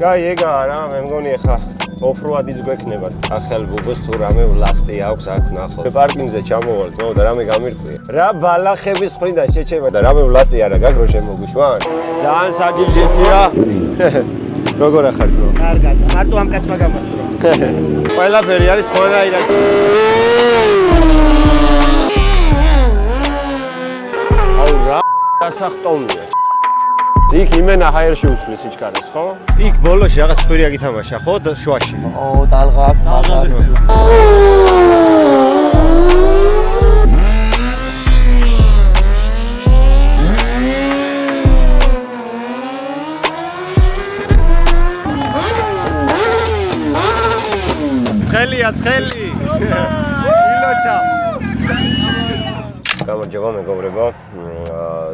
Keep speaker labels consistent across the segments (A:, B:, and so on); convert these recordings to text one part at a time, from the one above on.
A: კაი, ეგა რა, მე მგონი ახლა ოფროადიც გვექნება. ახალ ბუბოს თუ რამე ვლასტი აქვს აქ ნახო. პარკინგზე ჩამოვალ, ხო და რამე გამირკვია. რა ბალახების მხრიდან შეჩება და რამე ვლასტი არა გაქვს რო შემოგვიშვან? ძალიან საგიჟეტია. როგორ ახარ ძო?
B: კარგად, მარტო ამ კაცმა გამასრო.
A: ყველაფერი არის ყველაირად. აუ რა სასახტომია. იქ იმენა ჰაერში უცვლის სიჩქარეს, ხო? იქ ბოლოში რაღაც ცხვირი აგითამაშა, ხო? შუაში.
B: ო, დალღა აქვს.
A: ცხელია, ცხელი. ილოცა. გამარჯობა მეგობრებო.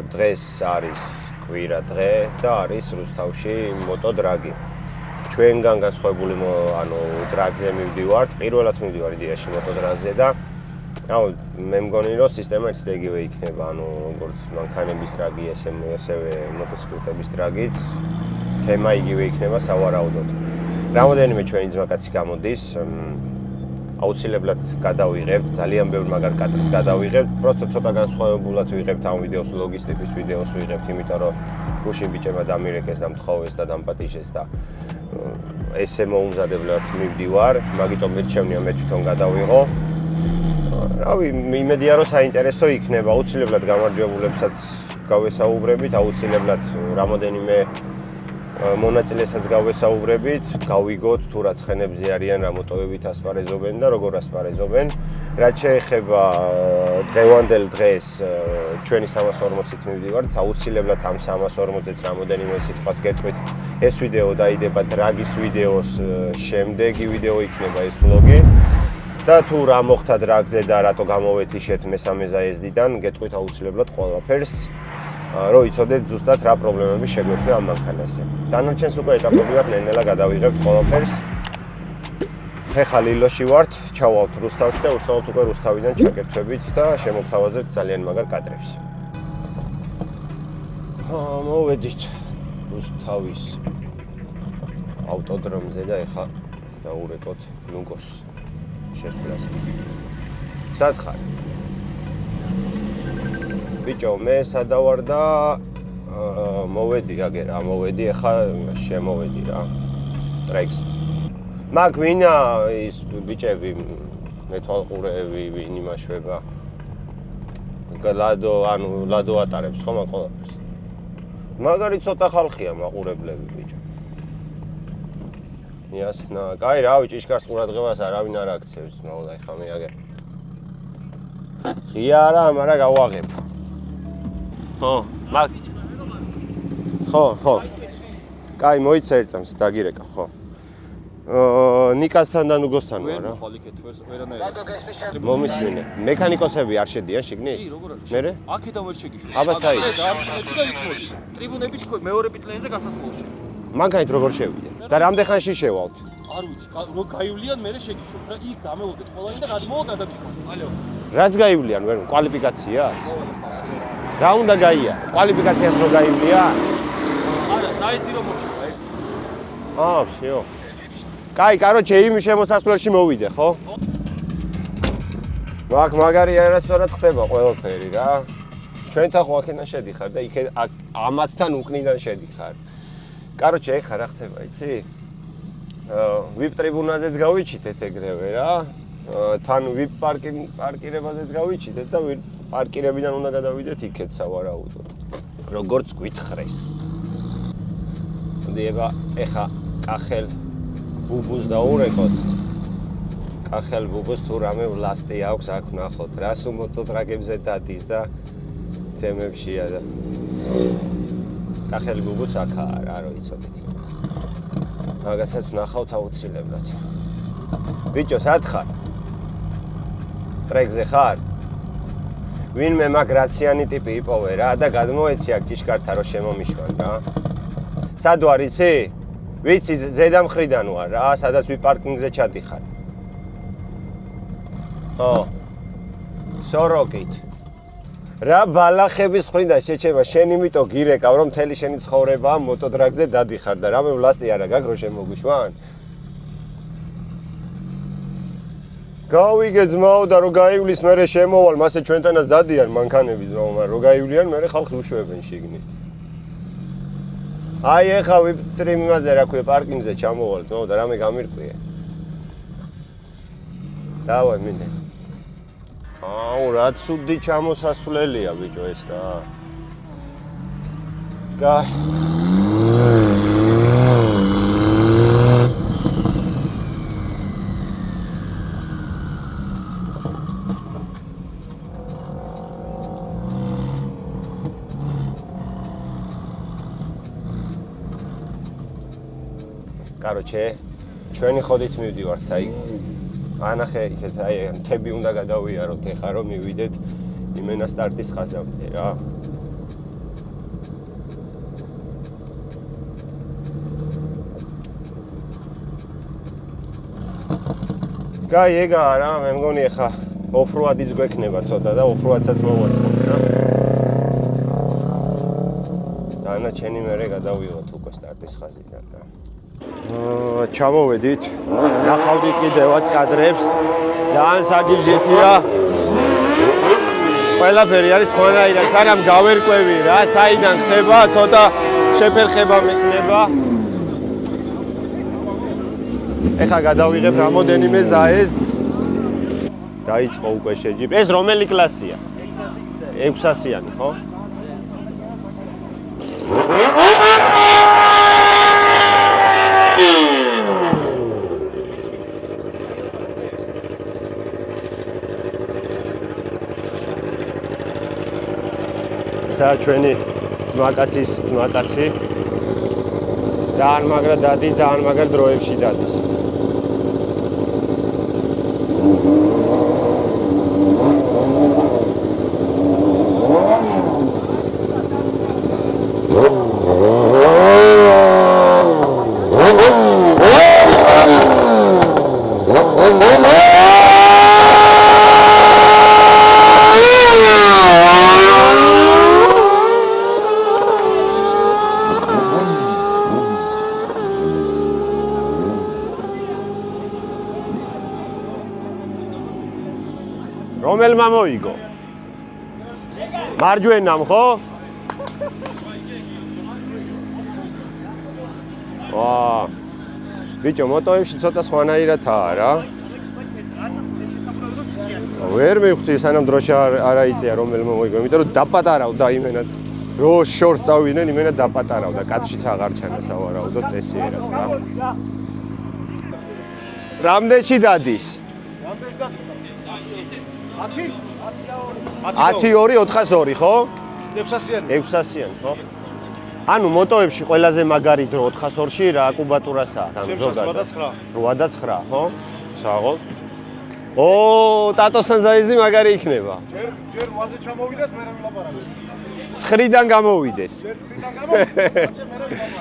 A: დღეს არის კვირა დღე და არის რუსთავში მოტოდრაგი. ჩვენგან განსხვავებული დრაგზე მივდივართ. პირველად მივდივარ იდეაში მოტოდრაგზე და მე მგონი რომ სისტემა ერთად იგივე იქნება, როგორც მანქანების დრაგი, ასევე მოტოციკლების დრაგიც. თემა იგივე იქნება სავარაუდოდ. რამოდენიმე ჩვენი ძმაკაცი გამოდის. აუცილებლად გადავიღებთ, ძალიან ბევრ მაგარ კადრს გადავიღებთ, просто ცოტა განსხვავებულად ვიღებთ ამ ვიდეოს ლოგის ტიპის ვიდეოს ვიღებთ, იმიტომ რომ გუშინ ბიჭებმა დამირეკეს და მთხოვეს და დამპატიჟეს და ესე მოუმზადებლად მივდივარ, მაგიტომ მირჩევნია მე თვითონ გადავიღო. რავი, იმედია რომ საინტერესო იქნება, აუცილებლად გამარჯვებულებსაც გავესაუბრებით, აუცილებლად რამოდენიმე მონაწილესაც გავესაუბრებით, გავიგოთ თუ რა ცხენებზე არიან, რა მოტოებით ასპარეზობენ და როგორ ასპარეზობენ. რაც შეეხება დღევანდელ დღეს ჩვენი 340-ით მივდივართ, აუცილებლად ამ 340-ს რამოდენიმე სიტყვას გეტყვით. ეს ვიდეო დაიდება დრაგის ვიდეოს შემდეგი ვიდეო იქნება ეს ვლოგი. და თუ რა მოხდა დრაგზე და რატო გამოვეთიშეთ მესამე ზაეზდიდან, გეტყვით აუცილებლად ყველაფერს. რო იცოდეთ ზუსტად რა პრობლემები შეგვექნა ამ მანქანაზე. დანარჩენს უკვე ეტაპობრივად ნელ-ნელა გადავიღებთ ყველაფერს. ხეხა ლილოში ვართ, ჩავალთ რუსთავში და უშუალოდ უკვე რუსთავიდან ჩაკერთვებით და შემოგთავაზებთ ძალიან მაგარ კადრებს. მოვედით რუსთავის ავტოდრომზე და ეხლა დაურეკოთ ნუგოს შესვლას. სად ხარ? ბიჭო, მე სადავარ და მოვედი აგერა, მოვედი, ახლა შემოვედი რა. ტრეკს. მაგ ვინა ის ბიჭები, მეთვალყურეები, ვინ იმაშვება. ლადო ატარებს ხო მაგ ყველაფერს. მაგარი ცოტა ხალხია მაყურებლები ბიჭო. იასნა, კაი რავი, ჭიშკარს ყურადღებას არავინ არ აქცევს, მოვიდა ახლა მე აგერ. ღია არა, მაგრამ გავაღებ. ხო. კაი, მოიცა ერთს დაგირეკა, ხო. ნიკასთან და ნუგოსთან ვარ რა. მომისმინე. მექანიკოსები არ შედიან შიგნით?
C: კი, როგორ არის?
A: მერე?
C: აქედან ვერ შეგიშვა.
A: აბა საით?
C: და იქ მოდი. ტრიბუნების მეორე პიტლენზე გასასვლელში.
A: მანქანით როგორ შევიდე? და რამდენ ხანში შევალთ?
C: არ ვიცი, რო გაივლიან მერე შეგიშვათ რა. იქ დამეულდეთ ყველანი და გადაგიქოთ. ალო.
A: რას გაივლიან ვერ? კვალიფიკაციას? რა უნდა გაია? კვალიფიკაციას რო გაივლია?
C: არა, საერთოდ რომ მოჩება ერთი.
A: всё. კაი, კაროჩე, იმ შემოსასვლელში მოვიდე, ხო? მაგარი არასწორად ხდება ყველაფერი რა. ჩვენთან ხო აქედან შედიხარ და იქ ამათთან უკნიდან შედიხარ. კაროჩე, ეხა რა ხდება, იცი? ვიპ ტრიბუნაზეც გავიჩიტეთ ეგრევე რა. თან ვიპ პარკირებაზეც გავიჩიტეთ და პარკირებიდან უნდა გადავიდეთ იქეთ სავარაუდოდ. როგორც გვითხრეს. დება ეხა კახელ ბუბუს დაურეკოთ. კახელ ბუბუს თუ რამე ვლასტი აქვს აქ ნახოთ. რას მოტოტრაგებზე დადის და თემებშია და კახელ ბუბუს აქაა რა რო იცოდეთ. მაგასაც ნახავთ აუცილებლად. ბიჭო, სად ხარ? ტრეკზე ხარ? ვინმე მაგ რაციანი ტიპი იპოვე რა და გადმოეცი აქ ჭიშკართან რომ შემომიშვან რა. სად ვარ იცი? ვიცი ზედა მხრიდან ვარ რა, სადაც ვიპარკინგზე ჩადიხარ. სოროკით. რა ბალახების ხრიდან შეჩება შენ იმიტომ გირეკავ რომ მთელი შენი ცხოვრება მოტოდრაგზე დადიხარ და რამე ვლასტი არა გაქვს რომ შემოგვიშვან? გავიგე ძმაო და რო გაივლის მერე შემოვალ მასე ჩვენთანაც დადიან მანქანები ძმაო მაგრამ რო გაივლიან მერე ხალხი უშვებენ შიგნით. აი ეხა ვიპტრიმ იმაზე რა ქვია პარკინგზე ჩამოვალ ძმაო და რამე გამირკვია. დავაი მინე. აუ რა ცუდი ჩამოსასვლელია ბიჭო ეს რა. Короче, ჩვენი ხოდით მივდივართ, აი ანახე იქეთ, აი მთები უნდა გადავიაროთ, ეხლა რომ მივიდეთ იმენა სტარტის ხაზამდე რა. გაი ეგაა რა, მე მგონი ეხლა ოფროადიც გვექნება ცოტა და ოფროადსაც მოვაწყობთ რა. დანარჩენი მერე გადავიღოთ უკვე სტარტის ხაზიდან რა. ჩამოვედით, ნახავდით კიდევაც კადრებს, ძალიან საგიჟეთია. ყველაფერი არის სხვანაირად, სანამ გავერკვევი რა, საიდან ხდება, ცოტა შეფერხება მექნება. ეხლა გადავიღებ რამოდენიმე ზაესს. დაიწყო უკვე შეჯიბრი. ეს რომელი კლასია? 600-იანი, ხო? ჩვენი ძმაკაცის ძმაკაცი ძალიან მაგრა დადის, ძალიან მაგრა დროებში დადის. რომელმა მოიგო? მარჯვენამ, ხო? ვა. ბიჭო, მოტოებში ცოტა სხვანაირადაა რა. ვერ მივხვდი, სანამ დროში არ აიწია რომელმა მოიგო, იმიტომ რომ დაპატარავდა იმენა. რო შორტ წავიდნენ, იმენა დაპატარავდა, კადრშიც აღარ ჩანა სავარაუდო წესიერად რა. რამდენში დადის? 10-2-402, ხო?
D: 600-იანი.
A: 600-იანი, ხო? ანუ მოტოებში ყველაზე მაგარი დრო 402-ში რა კუბატურასაა, ანუ ზოგადად. 8-9, ხო? საღოლ. ო, ტატოსთან ზაიზდი მაგარი იქნება.
D: ჯერ მოაზე ჩამოვიდეს, მერე ვილაპარაკო.
A: 9-დან გამოვიდეს.
D: ჯერ 9-დან გამოვიდეს, მერე ვილაპარაკო.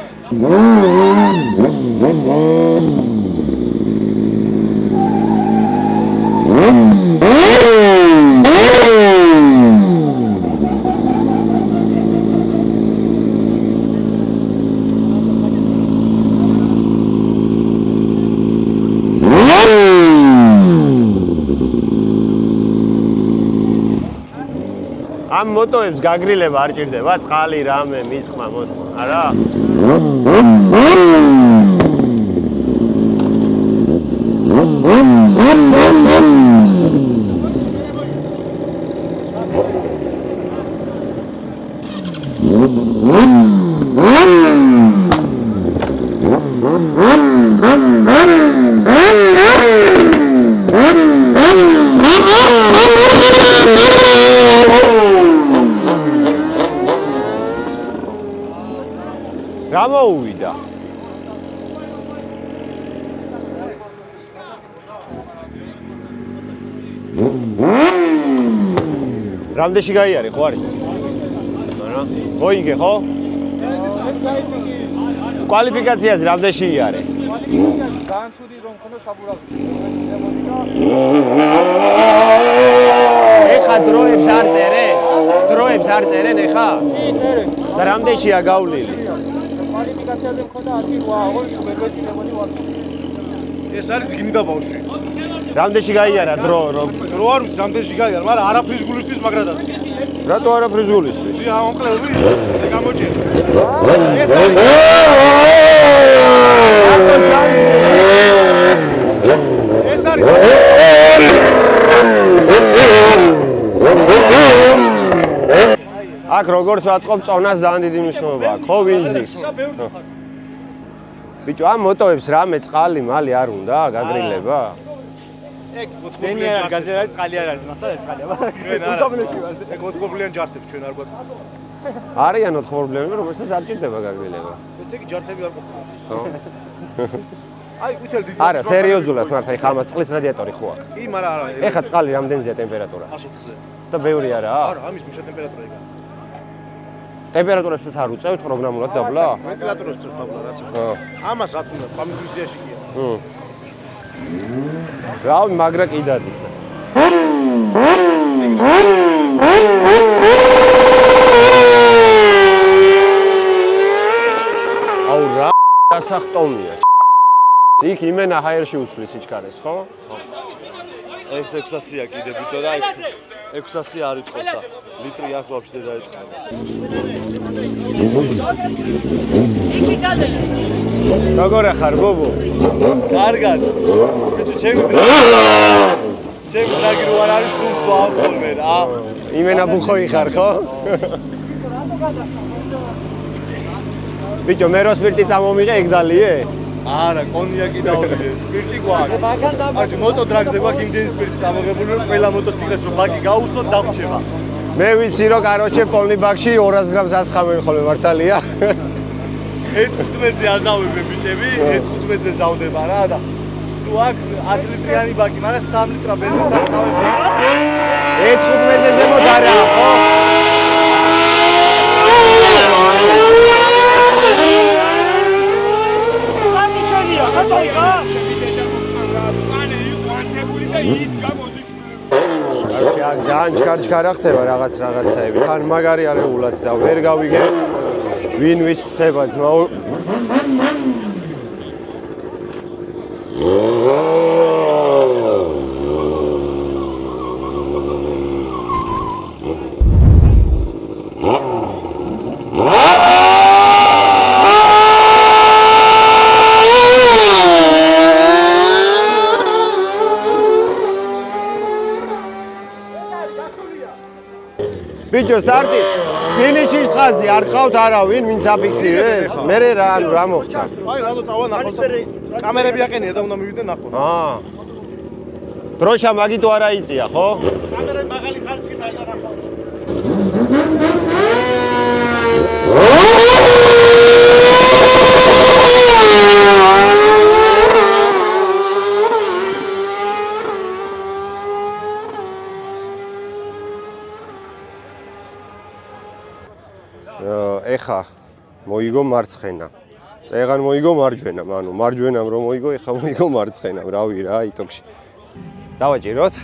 D: ამ მოტოებს გაგრილება არ ჭირდება, წყალი, რამე, მისხმა, მოსხმა, არა? რა მოუვიდა? რამდენში გაიარე, ხო არის? არა. მოიგე, ხო? კვალიფიკაციაზე რამდენში იარე? ძალიან ცუდი რომ მქონდა საბურავი.
A: ეხა დროებს არ წერე? დროებს არ წერენ ეხა? და რამდენშია გავლილი?
B: კვალიფიკაციაზე მქონდა 10-8, ოღონდ მერვეჭინებოდი ვარ.
E: ეს არის გინდა ბავშვი.
A: რამდენში გაიარა დრო რომ
E: რო არ ვიცი რამდენში გაიარა, მაგრამ არაფრის გულისთვის მაგრად არის.
A: რატო არაფრის გულისთვის?
E: დი ამკლევი, მე გამოჭირ. ეს არის ეს არის
A: აქ როგორც ვატყობ, წონას ძალიან დიდი მნიშვნელობა აქვს. ხო, ვინზის. ბიჭო, ამ მოტოებს რამე წყალი, მალი არ უნდა გაგრილება?
E: ეგ
C: დენი არ გაზერ არის, წყალი არ არის, მასა ეს წყალია. უდაბნოში ვარ.
E: ეგ მოთხოვლიან ჯართებს ჩვენ არ გვაქვს.
A: არიან 4 რომელსაც არ ჭირდება გაგრილება.
E: ესე იგი ჯართები არ ყოფილა. აი, ვითელ დიდი.
A: არა, სერიოზულად, მაგრამ ეხა ამას წყლის რადიატორი ხო აქვს?
E: კი, მაგრამ არა.
A: ეხა წყალი რამდენზეა ტემპერატურა?
E: 104-ზე.
A: და ბევრი არაა?
E: არა, ამის მუშა ტემპერატურა ეგა.
A: ტემპერატურებს არ უწევთ პროგრამულად დაბლა?
E: ვენტილატორებს წერთ დაბლა რაც. ამას რა თქმა უნდა, პამიგვიზიაში კი არა.
A: რავი, მაგრა კი დადის და. აუ რა გასახტომია. იქ იმენა ჰაერში უცვლის სიჩქარეს, ხო?
F: ეს 600-ია კიდე ბიჭო და 600 არ იტყობდა. ლიტრი 100 ვაფშე დაიწყო.
A: როგორ ახარ ბობო?
F: კარგად. ბიჭო ჩემი დრაგი რო არ არის სულ სვავ ხოლმე რა.
A: იმენა ბუხო იხარ, ხო? ბიჭო, მე რო სპირტი წამომიღე, ეგ დალიე?
F: არა, კონიაკი დაუდგე, სპირტი გვაქვს. აჭი მოტო დრაგზე გვაქვს იმდენი სპირტი წამოღებული, რომ ყველა მოტოციკლეთს რომ ბაგი გაუსვოთ, დაგვრჩება.
A: მე ვიცი რომ კაროჩე პოლნი ბაგში 200 გრამს ასხამენ ხოლმე მართალია.
F: 15-ზე აზავებენ ბიჭები, 15-ზე ზავდება რა და სულ აქ 10 ლიტრიანი ბაგი, მაგრამ 3 ლიტრა ბენზინს ასხამებენ.
A: 15-ზე მოდ არა, ხო? ძალიან ჩქარ-ჩქარა ხდება რაღაცაები. თან მაგარი არეულად და ვერ გავიგე ვინ ვის ხდება ძმაო. ბიჭო, სტარტი ფინიშის ხაზი არ ხავთ არავინ, ვინც აფიქსირებს? მე რა მოხდა?
E: აი, რადო წავა ნახოს. კამერები აყენია და უნდა მივიდნენ ნახოს.
A: დროშა მაგითო არ აიწია, ხო?
E: კამერები მაღალი ხარისხით აიღა ნახოს.
A: ეხა მოიგო მარცხენა. წეღან მოიგო მარჯვენა, ანუ მარჯვენამ რომ მოიგო, ეხა მოიგო მარცხენამ. რავი რა, იტოქში. დავაჭიროთ?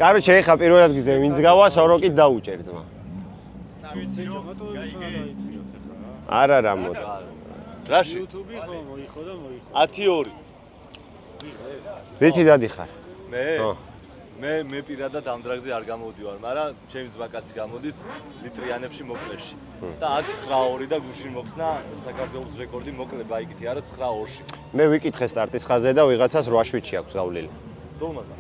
A: კაროჩე, ეხა პირველად გიზე, ვინც გავა, სოროკით დაუჭერ ძმა.
F: ვიცი რომ გაიგე.
A: არა რა მოდ.
F: რაში? YouTube-ი ხო მოიხო და მოიხო. 10-2.
A: რითი დადიხარ?
F: მე? მე პირადად ამ დრაგზე არ გამოვდივარ, მაგრამ ჩემი ძმაკაცი გამოდის ლიტრიანებში მოკლეში. და აქ 9-2 და გუშინ მოხსნა საქართველოს რეკორდი მოკლე ბაიკითი, არა 9-2-ში.
A: მე ვიკითხე სტარტის ხაზზე და ვიღაცას 8 შვიდში აქვს გავლილი.
F: დოუმაზა.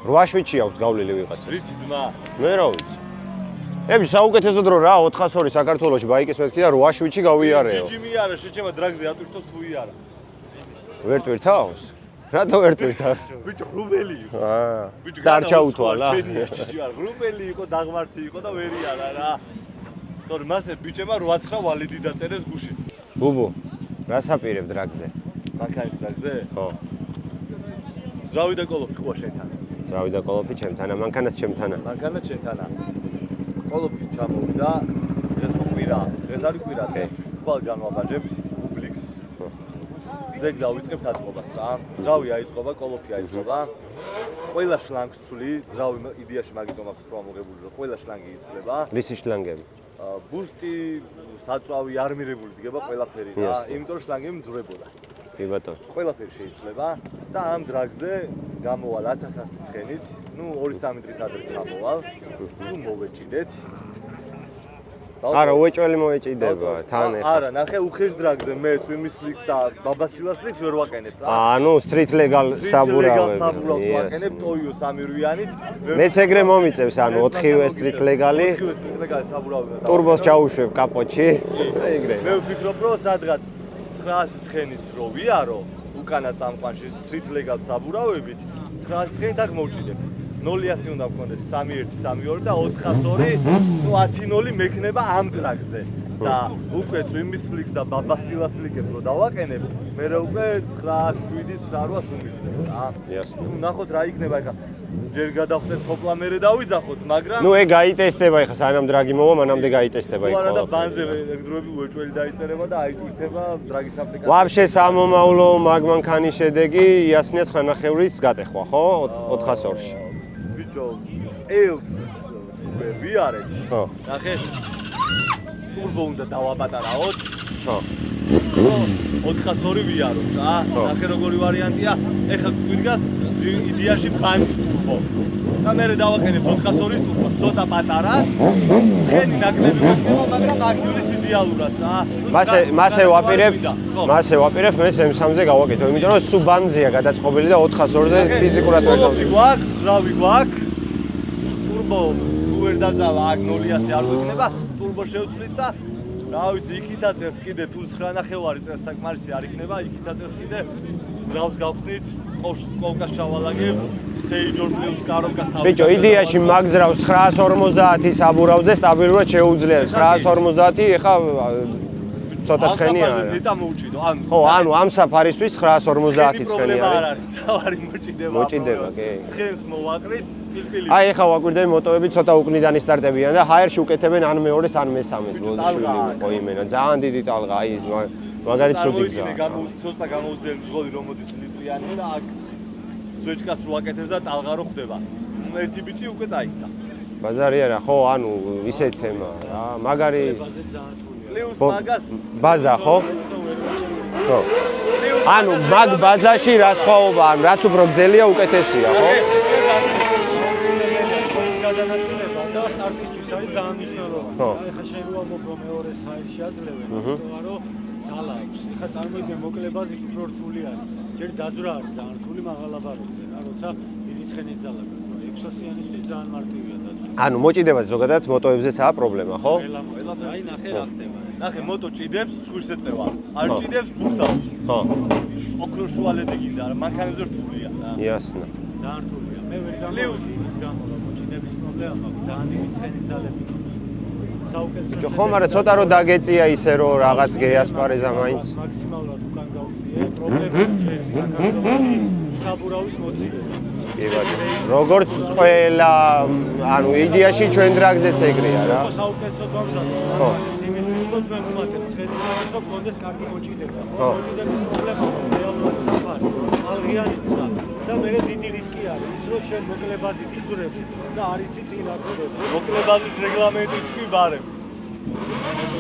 A: 8 შვიდში აქვს გავლილი ვიღაცას.
F: რითი ძმა?
A: მე რა ვიცი. ები საუკეთესო დრო რა 402 საქართველოში ბაიკის მეთქი და 8 შვიდში გავიარეო.
F: ჯიმი არა, შეჭემა დრაგზე ატვირთოს თუ არა.
A: ვერ ტვირთავს? რატო ვერ ტვირთავს?
F: ბიჭო, რუბელი იყო. ბიჭო,
A: დარჩაუთვალა.
F: რუბელი იყო, დაღმართი იყო და ვერი არა რა. თორე მასე ბიჭემა 8-9 ვალიდი დაწერეს გუშინ.
A: ბუბუ, რა საპირებ დრაგზე?
F: მანქანის დრაგზე?
A: ხო.
F: ძრავი და კოლოფი ხოა შენთან.
A: ძრავი და კოლოფი ჩემთანა, მანქანაც ჩემთანა.
F: მანქანა შენთანა. კოლოფი ჩამოვიდა, დღეს ყვირა. დღეს არის ყვირა. ხვალ განვაბაჯებს უბლიქს. ზეგ დავიწყებთ აწყობას რა. ძრავი აიწყობა, კოლოფი აიწყობა. ყველა შლანგს ცვლი, ძრავი იდეაში მაგიტომ აქვს რომ მოგებული რომ ყველა შლანგი იცვლება.
A: რისი შლანგები?
F: ბუსტი, საწვავი არ მირებული დგება ყველაფერი რა. იმიტომ რომ შლანგები მძვრებოდა.
A: კი ბატონო.
F: ყველაფერი შეიცვლება და ამ დრაგზე გამოვალ 1100 ცხენით, ნუ 2-3 დღით ადრე ჩამოვალ. თუ მოვეჭიდეთ.
A: არა, უეჭველი მოეჭიდება, თან ეხა.
F: არა, ნახე უხეშ დრაგზე მე წვიმის ლიქს და ბაბასილას ლიქს ვერ ვაყენებ რა.
A: ანუ street legal საბურავები.
F: ვაყენებ ტოიო 3 რვიანით.
A: მეც ეგრე მომიწევს, ანუ 4-ვე street legal-ი.
F: 4-ვე street legal-ი საბურავი და
A: ტურბოს ჩაუშვებ კაპოტში და ეგრე.
F: მე ვფიქრობ, რომ სადღაც 900 ცხენით რო ვიარო, უკანა წამყვანში street legal საბურავებით 900 ცხენით აქ მოვჭიდებ. 0-100 უნდა მქონდეს 3-1-3-2 და 402, ნუ 10-0 მექნება ამ დრაგზე. და უკვე წვიმის ლიქს და ბაბასილას ლიქებს რო დავაყენებ, მე უკვე 9-7-9-8 უმიზნებ რა.
A: იასნა.
F: ნუ ნახოთ რა იქნება ეხა. ჯერ გადავხდეთ თოპლა მერე დავიძახოთ, მაგრამ
A: ნუ ეგ გაიტესტება ეხა სანამ დრაგი მოვა, მანამდე გაიტესტება იქ.
F: თუ არა და ბანზე ეგდროები უეჭველი დაიწერება და აიტვირთება დრაგის აპლიკაცია.
A: ვაფშე სამომავლო მაგმანქანის შედეგი იასნია 9.5-რის გატეხვა, ხო? 402-ში.
F: ბიჭო, წელს ვიარეთ.
A: ხო.
F: ნახე. ტურბო უნდა დავაპატარაოთ.
A: ხო.
F: 402 ვიაროთ რა. ნახე როგორი ვარიანტია. ეხა გვიდგას იდეაში ბანკ ტურბო. და მე დავაყენებ 402-ის ტურბოს, ცოტა პატარას. ცხენი ნაკლები მოხდება, მაგრამ აქიულის იდეალურად რა.
A: მასე ვაპირებ, მე M3-ზე გავაკეთო, იმიტომ რომ სუბანზია გადაწყობილი და 402-ზე ფიზიკურად ვერ
F: გავაკეთე. გვაქვს, ძრავი გვაქვს. ტურბო ვერ დაძავა, აქ 0-100 არ გვექნება, ტურბო შევცვლით და რა ვიცი, იქითაც წელს კიდე თუ 9.5 წელს საკმარისი არ იქნება, იქითაც წელს კიდე ძრავს გავხსნით, კოლკას ჩავალაგებთ, stage-or plus კაროკას თავი.
A: ბიჭო, იდეაში მაგძრავს 950 საბურავზე სტაბილურად შეუძლია. 950 ეხა ცოტა ცხენია არა.
F: მეტა მოვჭიდო, ანუ
A: ხო, ანუ ამ საფარისთვის 950 ცხენი
F: არ
A: არის.
F: არის, თავარი მოჭიდება.
A: მოჭიდება, კი.
F: ცხენს მოვაყრით, პილპილი.
A: აი ეხა ვაკვირდები მოტოები ცოტა უკნიდან ისტარტებიან და ჰაერში უკეთებენ ან მეორეს ან მესამეს ბოზიშვილი ყოიმენა. ძალიან დიდი ტალღა, აი ეს მაგარი ცუდი გზაა.
F: ცოტა გამოუძლებელი მძღოლი რომ მოდის ლიტრიანი და აქ სვეჭკას რო აკეთებს და ტალღა რო ხდება. ერთი ბიჭი უკვე წაიქცა.
A: ბაზარი არა, ხო, ანუ ისეთ თემაა რა. მაგარი
F: პლუს მაგას
A: ბაზა, ხო? ხო. ანუ მაგ ბაზაში რა სხვაობა, ან რაც უფრო გძელია, უკეთესია, ხო?
B: და სტარტისთვის არის ძალიან მნიშვნელოვანი. ეხლა შეიძლება რომ მეორე საერთში აძლევენ, იმიტომ რომ ძალა აქვს. ეხლა წარმოიდგინე მოკლებაზით უფრო რთული არის. ჯერ დაძვრა არის ძალიან რთული მაღალაბაროზე რა, როცა დიდი ცხენის ძალა გაქვს. 600-იანისთვის ძალიან მარტივია დაძვრა.
A: ანუ მოჭიდება ზოგადად მოტოებზეცაა პრობლემა, ხო?
B: აი ნახე რა ხდება.
F: ნახე მოტო ჭიდებს, სხვის ეწევა. არ ჭიდებს, ბუქსავს.
A: ხო.
F: ოქროს შუალედი გინდა რა, მანქანებზე რთულია რა.
A: იასნა.
B: ძალიან რთულია. მე ვერ გამოვიდი ის გამო რომ მოჭიდების პრობლემა მაქვს. ძალიან დიდი ცხენის ძალები მაქვს. საუკეთესო.
A: ბიჭო, ხომ არა ცოტა რომ დაგეწია ისე რომ რაღაც გეასპარეზა მაინც.
B: მაქსიმალურად უკან გავწიე. პრობლემა ჯერ საქართველოში საბურავის მოძიება.
A: კი ბატონო. როგორც ყველა, ანუ იდეაში ჩვენ დრაგზეც ეგრეა რა.
B: საუკეთესო გამზადდა.
A: ხო.
B: იმისთვის რომ ჩვენ ვუმატებთ ცხენის ძალას, რომ კონდეს კარგი მოჭიდება. ხო, მოჭიდების პრობლემა რეალურად საფარი. ალღიანი გზა და მე დიდი რისკი არის ის რომ შენ მოკლებაზით იზრები და არ იცი წინ რა ხდება.
F: მოკლებაზის რეგლამენტი თქვი ბარემ.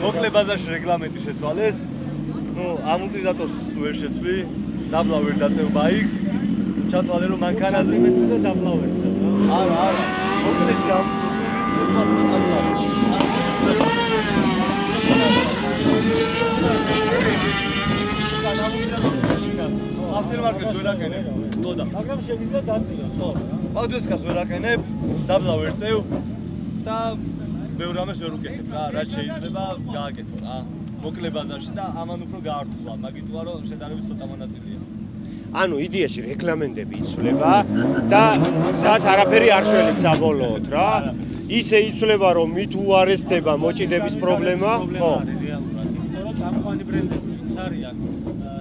F: მოკლებაზაში რეგლამენტი შეცვალეს. ნუ ამორტიზატორს ვერ შეცვლი, დაბლა ვერ დაწევ ბაიქს. ჩათვალე რომ მანქანაზე
B: და დაბლა ვერ წევ.
F: არა, მოკლედ ამ ავტომატიკას ვერ აკენებ. თოდა.
B: მაგრამ შეგიძლია დაწიო, ხო?
F: პაუდესკას ვერ აკენებ, დაბლა ვერ წევ და ბევრ ამას ვერ უკეთებ რა, რაც შეიძლება გააკეთო რა. მოკლებაზაში და ამან უფრო გაართულა, მაგიტოა რომ შედარებით ცოტა მონაწილეა.
A: ანუ იდეაში რეგლამენტები იცვლება და სას არაფერი არ შველით საბოლოოდ რა. ისე იცვლება რომ მით უარესდება მოჭიდების პრობლემა, ხო?
B: რეალურად, იმიტომ რომ წამყვანი ბრენდები ის არიან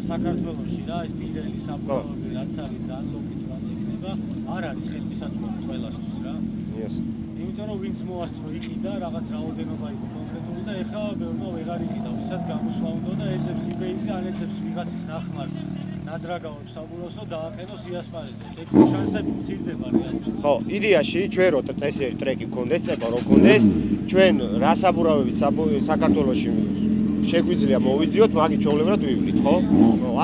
B: საქართველოში რა, ეს პირელი საბურავი რაც არის დანლოპით რაც იქნება, არ არის ხელმისაწვდომი ყველასთვის რა.
A: Yes.
B: იმიტომ რომ ვინც მოასწრო იყიდა რაღაც რაოდენობა იყო კონკრეტული და ეხლა ბევრმა ვეღარ იყიდა, ვისაც გამოსვლა უნდა და ეძებს eBay-ზე, ან ეძებს ვიღაცის ნახმარ ნადრაგაობს საბულოსო დააყენოს იასპარეზოს. ეგ შანსები მცირდება რეალურად.
A: ხო, იდეაში ჩვენ რო წესიერი ტრეკი გქონდეს, წება რო გქონდეს, ჩვენ რასაბურავებით საქართველოში შეგვიძლია მოვიძიოთ, მაგით ჩვეულებრივად ვივლით, ხო?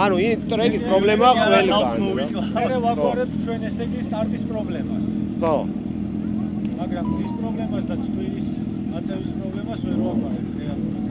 A: ანუ იმ ტრეკის პრობლემა ყველგან.
B: მე ვაგვარებთ ჩვენ ესე იგი სტარტის პრობლემას.
A: ხო.
B: მაგრამ ის პრობლემას და წყვილის აწევის პრობლემას ვერ ვაგვარებთ რეალურად.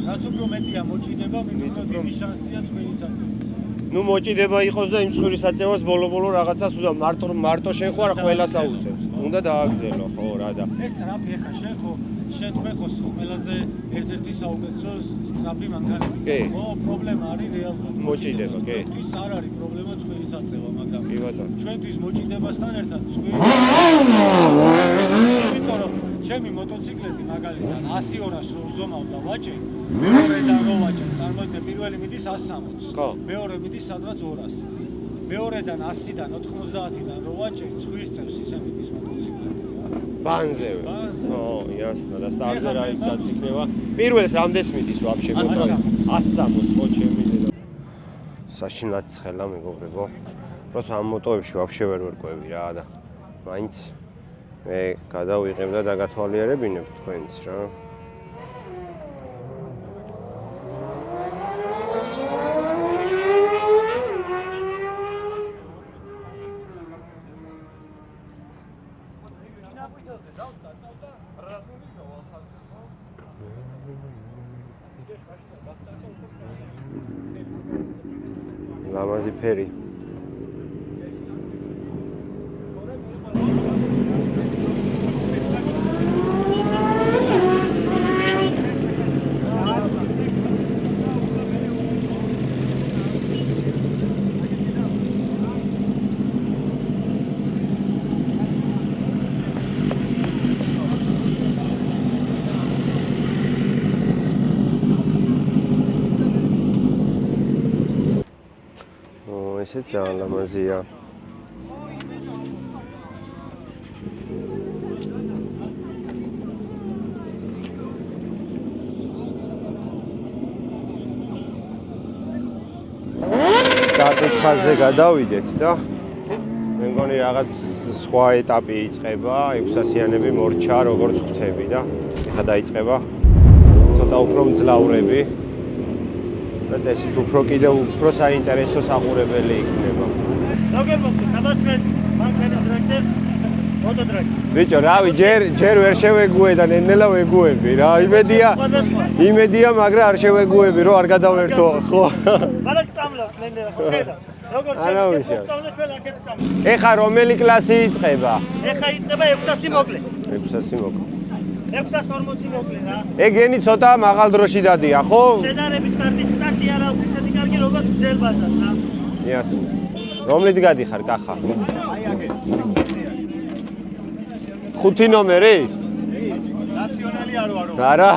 B: რაც უფრო მეტია მოჭიდება, მით უფრო დიდი შანსია წყვილის აწევის.
A: ნუ მოჭიდება იყოს და იმ წყვილის აწევას ბოლო-ბოლო რაღაცას უზა მარტო შენ ხო არა ყველას აუწევს. უნდა დააგრძელო, ხო რა და.
B: ეს სწრაფი ხა შენ ხო შეთქვეხოს ყველაზე ერთ-ერთი საუკეთესო სწრაფი მანქანები. ხო, პრობლემა არის რეალურად.
A: მოჭიდება, კი.
B: ის არ არის პრობლემა წყვილის აწევა, მაგრამ
A: კი ბატონო.
B: ჩვენთვის მოჭიდებასთან ერთად წყვილის იმიტომ რომ ჩემი მოტოციკლეტი მაგალითად 100-200 ზომავდა ვაჭერი, მეორედან რო ვაჭერ, წარმოიდგინე პირველი მიდის 160,
A: ხო.
B: მეორე მიდის სადღაც 200. მეორედან 100-დან 90-დან რო ვაჭერ, წყვილს წევს ისე მიდის მოტოციკლეტი.
A: ბანზევე.
B: ბანზე.
A: ო, იასნა და სტარტზე რა იქნება. პირველს რამდენს მიდის ვაფშე? 160 ხო ჩემი და საშინლად ცხელა მეგობრებო. просто ამ მოტოებში ვაფშე ვერ ვერკვევი რა და მაინც მე გადავიღებ და დაგათვალიერებინებ თქვენს რა. ლამაზი ფერი. ესე ძალიან ლამაზია. სტარტის ხაზზე გადავიდეთ და მე მგონი რაღაც სხვა ეტაპი იწყება, 600-იანები მორჩა, როგორც ხვდები და ეხლა დაიწყება ცოტა უფრო მძლავრები. და წესით უფრო კიდევ უფრო საინტერესო საყურებელი იქნება.
B: როგორ მოგწონთ ალბათ მე მანქანის ტრაქტორს მოტოდრაკი.
A: ბიჭო, რავი, ჯერ ვერ შევეგუე და ნენელა ვეგუები რა. იმედია, მაგრამ არ შევეგუები, რომ არ გადავერთო, ხო?
B: მაგრამ წამლავ ნენელა, ხო ხედა. როგორ წამლავ ჩვენ აქეთ წამლავ.
A: ეხა რომელი კლასი იწყება?
B: ეხა იწყება 600 მოკლე.
A: 600 მოკლე.
B: 640 მოკლე რა.
A: ეგენი ცოტა მაღალ დროში დადია, ხო?
B: შედარების სტარტის სტარტი არა ისეთი კარგი როგორც გზელბაზას რა.
A: იასნა. რომლით გადიხარ, კახა?
E: აი აგეთ.
A: 5 ნომერი?
E: ნაციონალი არ ვარო.
A: არა.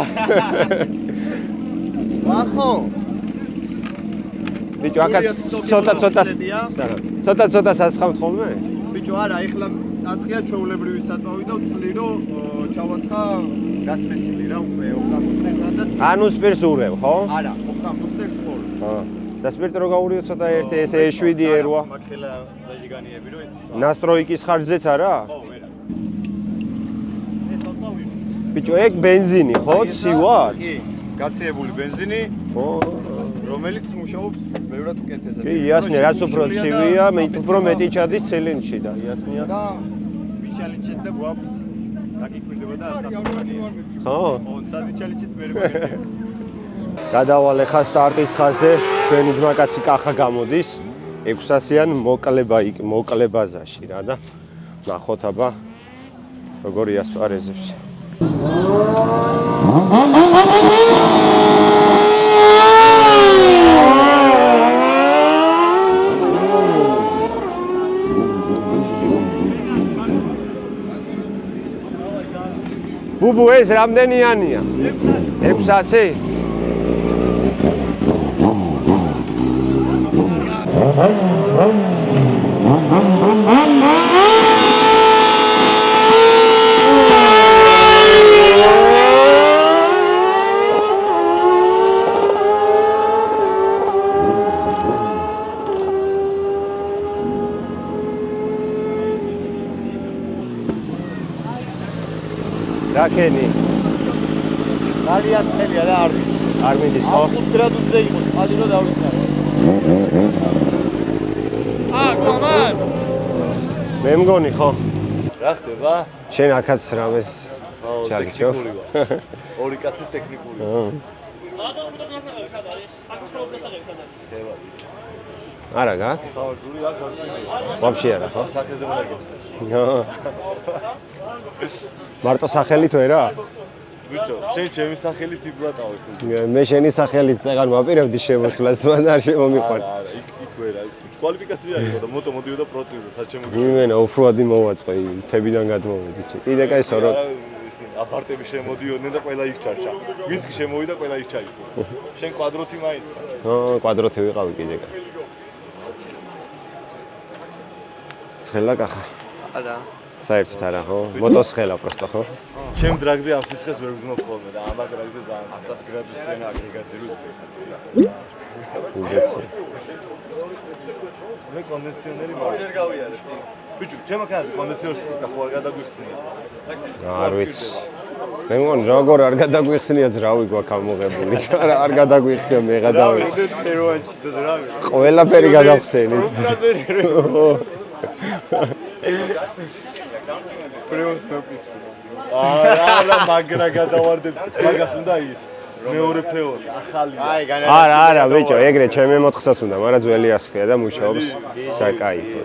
E: ახო.
A: ბიჭო, აკაც ცოტა სასხამთ ხოლმე?
E: ბიჭო, არა, ეხლა ასხია ჩვეულებრივი საწავი და ვცლი რომ ჩავასხა გასმესილი რა უკვე ოქტამბუსტერთან და
A: ანუ სპირს ურევ, ხო?
E: არა, ოქტამბუსტერს ხოლ.
A: ხო. და სპირტი რო გაურიო ცოტა ერთი ესე E7 ერვა.
E: მაგხელა ზაჟიგანიები რო
A: ნასტროიკის ხარჯზეც არა?
E: ხო, ვერა.
A: ბიჭო, ეგ ბენზინი, ხო? ცივა?
E: კი, გაციებული ბენზინი,
A: ხო.
E: რომელიც მუშაობს ბევრად უკეთესად.
A: კი, იასნია, რაც უფრო ცივია, უფრო მეტი ჩადის ცილინდრში და იასნია.
E: და ვიშალიჩეთ და გვაქვს დაგიკვირდება და ასაფრთხოა.
A: ხო?
E: ო, სადიჩალიჩეთ მე მაგეთია.
A: გადავალ ახლა სტარტის ხაზზე, ჩვენი ძმაკაცი კახა გამოდის 600-იან მოკლებაზაში რა და ნახოთ აბა როგორი ასპარეზებს. ბუბუ ეს რამდენიანია? 600? რაკენი.
E: ძალიან ცხელია და არ ვიცი.
A: არ მიდის ხო?
E: 5 გრადუსზე იყო, წყალი რო დავიხსნა.
C: გომან.
A: მე მგონი ხო?
F: რა ხდება?
A: შენ აქაც რამეს ჩალიჩო.
F: ორი კაცის ტექნიკური.
A: არა გაქვს?
F: საერთოდ აქ არ გიქნება.
A: ვაფშე არა ხო?
F: სახეზე უნდა გიცნო.
A: მარტო სახელით ვერა?
F: ბიჭო, შენ ჩემი სახელით იბრატავ ეს.
A: მე შენი სახელით წეგან ვაპირებდი შემოსვლას, თუმცა არ შემომიყვან.
F: არა, იქ ვერა. კვალიფიკაცია იყო და მოტო მოდიოდა პროცესზე, საჩემო.
A: იმენა უფროადი მოვაწყე, თებიდან გადმოვედი. კიდე კაი სორო.
F: აპარტები შემოდიოდნენ და ყველა იქ ჩარჩა. ვინც კი შემოვიდა, ყველა იქ ჩაიქო. შენ კვადროთი მაიწყა.
A: კვადროთი ვიყავი კიდე კაი. ცხელა კახა.
E: არა.
A: საერთოდ არა ხო? მოტოსხელა პროსტა ხო?
F: ჩემ დრაგზე ამ სიცხეს ვერ გზნობ ხოლმე და ამ დრაგზე ძალიან
E: 100 გრადუსიან აგრეგატზე
A: უგეცე.
F: მე კონდიციონერი ვერ გავიარე. ბიჭო, ჩემ აქაზე კონდიციონერს თუ ხო არ გადაგვიხსნია.
A: არ ვიცი. მე მგონი როგორ არ გადაგვიხსნია ძრავი გვაქვს ამოღებული. არ გადაგვიხსნია მე გადავი.
E: ცერვანჩი და ზრავი.
A: ყველაფერი გადავხსენი.
E: პრეოსნოპის.
F: არა, მაგრა გადავარდებ. მაგას უნდა ის. მეორე ფრეონი, ახალი.
E: აი,
A: არა, ბიჭო, ეგრე ჩემი მოთხსაც უნდა, მაგრამ ძველი ასხია და მუშაობს საკაიფო.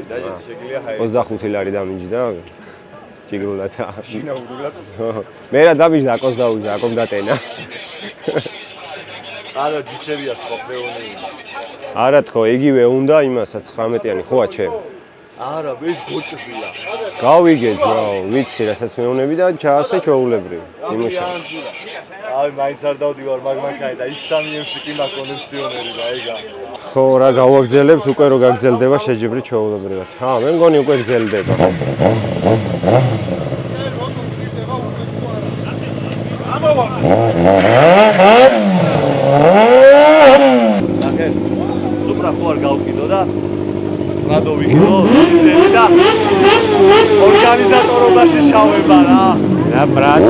E: შეგიძლია ჰაი.
A: 25 ლარი დამინჯდა. ჯიგრულად.
E: შინაურულად.
A: მე რა დამიჯდა, აკოს დაუჯდა, აკომ დატენა.
F: არა, დისერიას ხო ფრეონი.
A: არა თქო, იგივე უნდა იმასაც 19-იანი ხოა ჩემ.
F: არა, ეს გოჭზია.
A: გავიგე ძმაო, ვიცი რასაც მეუნები და ჩაასხე ჩვეულებრივ. იმუშავა.
F: აი, მაინც არ დავდივარ მაგმანქანი და X3M-ში კი მაქვს კონდიციონერი და ეგა.
A: ხო, რა გავაგრძელებთ, უკვე რო გაგრძელდება შეჯიბრი ჩვეულებრივად. მე მგონი უკვე გრძელდება.
F: ნახე, სუპრა ხო არ გავკიდო და რადო ვიყიდო, ისეთი და ორგანიზატორობაში ჩავება რა.
A: რა ბრატ.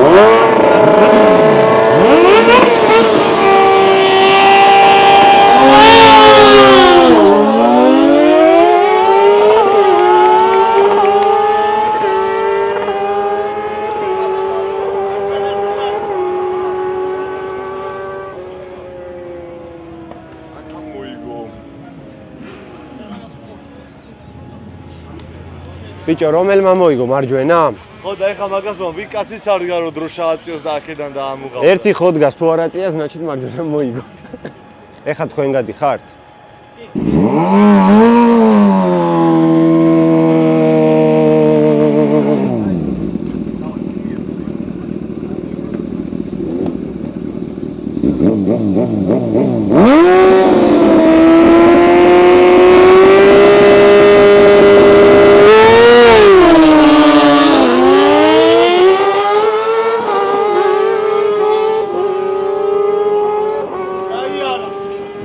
A: ბიჭო, რომელმა მოიგო მარჯვენა?
F: ხო და ეხა მაგას რომ ვინ კაცის არ გარო დრო შააწიოს და აქედან და ამუღავ.
A: ერთი ხო დგას თუ არ აწიას, значит მარჯვენა მოიგო. ეხა თქვენ გადიხართ?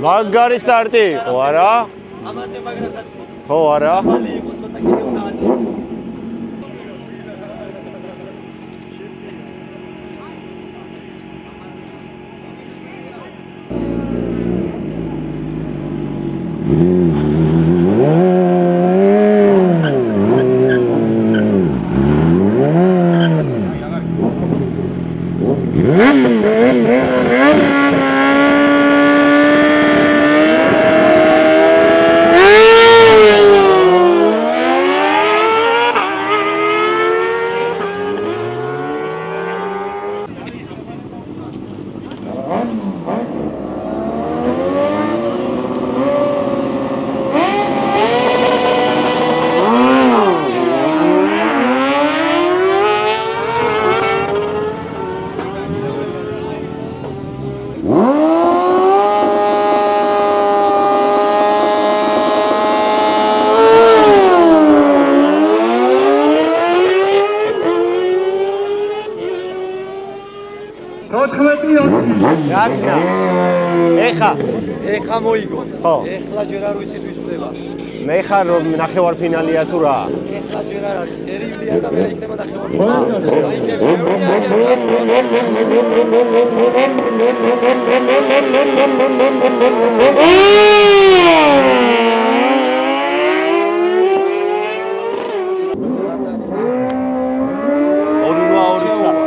A: მაგარი სტარტი იყო, არა?
B: ამაზე მაგრათაც
A: ხო, არა?
B: მალი იყო ცოტა კიდე უნდა აწიოს.
D: ეხა მოიგო.
A: ხო.
D: ეხლა ჯერ არ ვიცი თუ ისწრება.
A: მე ხარ ნახევარფინალია თუ რა?
D: ეხლა ჯერ არ არის. ერივლია და მე იქნება ნახევარფინალი. აი მე